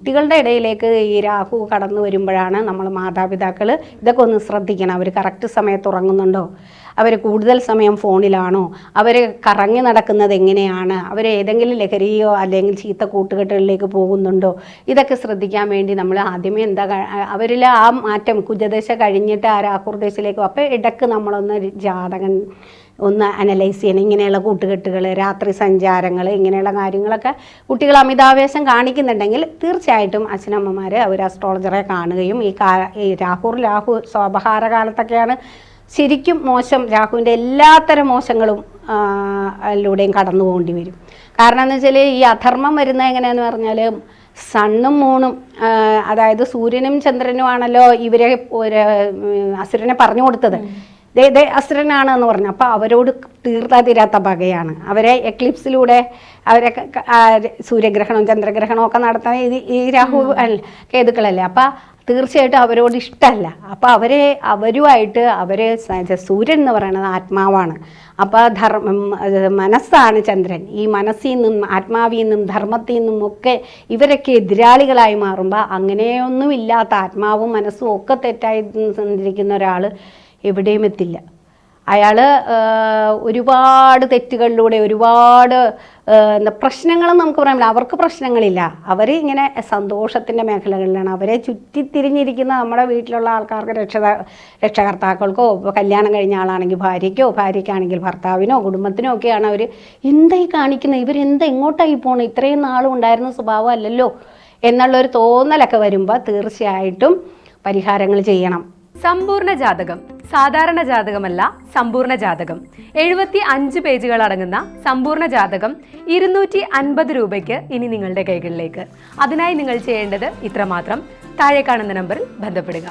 കുട്ടികളുടെ ഇടയിലേക്ക് ഈ രാഹു കടന്നു വരുമ്പോഴാണ് നമ്മൾ മാതാപിതാക്കൾ ഇതൊക്കെ ഒന്ന് ശ്രദ്ധിക്കണം. അവർ കറക്റ്റ് സമയത്ത് ഉറങ്ങുന്നുണ്ടോ, അവർ കൂടുതൽ സമയം ഫോണിലാണോ, അവർ കറങ്ങി നടക്കുന്നത് എങ്ങനെയാണ്, അവർ ഏതെങ്കിലും ലഹരിയോ അല്ലെങ്കിൽ ചീത്ത കൂട്ടുകെട്ടുകളിലേക്ക് പോകുന്നുണ്ടോ, ഇതൊക്കെ ശ്രദ്ധിക്കാൻ വേണ്ടി നമ്മൾ ആദ്യമേ അവരിൽ ആ മാറ്റം കുജദശ കഴിഞ്ഞിട്ട് ആ രാഹുർദശയിലേക്ക്. അപ്പോൾ ഇടയ്ക്ക് നമ്മളൊന്ന് ജാതകം ഒന്ന് അനലൈസ് ചെയ്യണം. ഇങ്ങനെയുള്ള കൂട്ടുകെട്ടുകൾ, രാത്രി സഞ്ചാരങ്ങൾ, ഇങ്ങനെയുള്ള കാര്യങ്ങളൊക്കെ കുട്ടികൾ അമിതാവേശം കാണിക്കുന്നുണ്ടെങ്കിൽ തീർച്ചയായിട്ടും അച്ഛനമ്മമാർ അവർ അസ്ട്രോളജറെ കാണുകയും ഈ രാഹു സ്വാപഹാര കാലത്തൊക്കെയാണ് ശരിക്കും മോശം. രാഹുവിൻ്റെ എല്ലാത്തരം മോശങ്ങളും ലൂടെയും കടന്നു പോകേണ്ടി വരും. കാരണം എന്ന് വെച്ചാൽ ഈ അധർമ്മം വരുന്നത് എങ്ങനെയാണെന്ന് പറഞ്ഞാൽ സണ്ണും മൂണും, അതായത് സൂര്യനും ചന്ദ്രനും ആണല്ലോ ഇവരെ അസുരനെ പറഞ്ഞു കൊടുത്തത്. അസുരനാണെന്ന് പറഞ്ഞു. അപ്പോൾ അവരോട് തീർത്താ പകയാണ്. അവരെ എക്ലിപ്സിലൂടെ അവരെ സൂര്യഗ്രഹണവും ചന്ദ്രഗ്രഹണവും ഒക്കെ നടത്താൻ ഈ രാഹു കേതുക്കളല്ലേ. അപ്പം തീർച്ചയായിട്ടും അവരോട് ഇഷ്ടമല്ല. അപ്പോൾ അവരുമായിട്ട് സൂര്യൻ എന്ന് പറയുന്നത് ആത്മാവാണ്. അപ്പോൾ മനസ്സാണ് ചന്ദ്രൻ. ഈ മനസ്സിൽ നിന്നും ആത്മാവിൽ നിന്നും ധർമ്മത്തിൽ നിന്നും ഒക്കെ ഇവരൊക്കെ എതിരാളികളായി മാറുമ്പോൾ അങ്ങനെയൊന്നുമില്ലാത്ത ആത്മാവും മനസ്സും ഒക്കെ തെറ്റായി സഞ്ചരിക്കുന്ന ഒരാൾ എവിടെയും എത്തില്ല. അയാൾ ഒരുപാട് തെറ്റുകളിലൂടെ ഒരുപാട് പ്രശ്നങ്ങളും നമുക്ക് പറയാൻ അവർക്ക് പ്രശ്നങ്ങളില്ല. അവർ ഇങ്ങനെ സന്തോഷത്തിൻ്റെ മേഖലകളിലാണ്. അവരെ ചുറ്റിത്തിരിഞ്ഞിരിക്കുന്ന നമ്മുടെ വീട്ടിലുള്ള ആൾക്കാർക്ക് രക്ഷകർത്താക്കൾക്കോ കല്യാണം കഴിഞ്ഞ ആളാണെങ്കിൽ ഭാര്യയ്ക്കോ, ഭാര്യയ്ക്കാണെങ്കിൽ ഭർത്താവിനോ കുടുംബത്തിനോ ഒക്കെയാണ് അവർ എന്തായി കാണിക്കുന്നത്, ഇവരെന്താ എങ്ങോട്ടായി പോകണം, ഇത്രയും നാളും ഉണ്ടായിരുന്ന സ്വഭാവം അല്ലല്ലോ എന്നുള്ളൊരു തോന്നലൊക്കെ വരുമ്പോൾ തീർച്ചയായിട്ടും പരിഹാരങ്ങൾ ചെയ്യണം. സമ്പൂർണ്ണ ജാതകം സാധാരണ ജാതകമല്ല, സമ്പൂർണ്ണ ജാതകം 75 പേജുകൾ അടങ്ങുന്ന സമ്പൂർണ്ണ ജാതകം 250 രൂപയ്ക്ക് ഇനി നിങ്ങളുടെ കൈകളിലേക്ക്. അതിനായി നിങ്ങൾ ചെയ്യേണ്ടത് ഇത്രമാത്രം: താഴെ കാണുന്ന നമ്പറിൽ ബന്ധപ്പെടുക.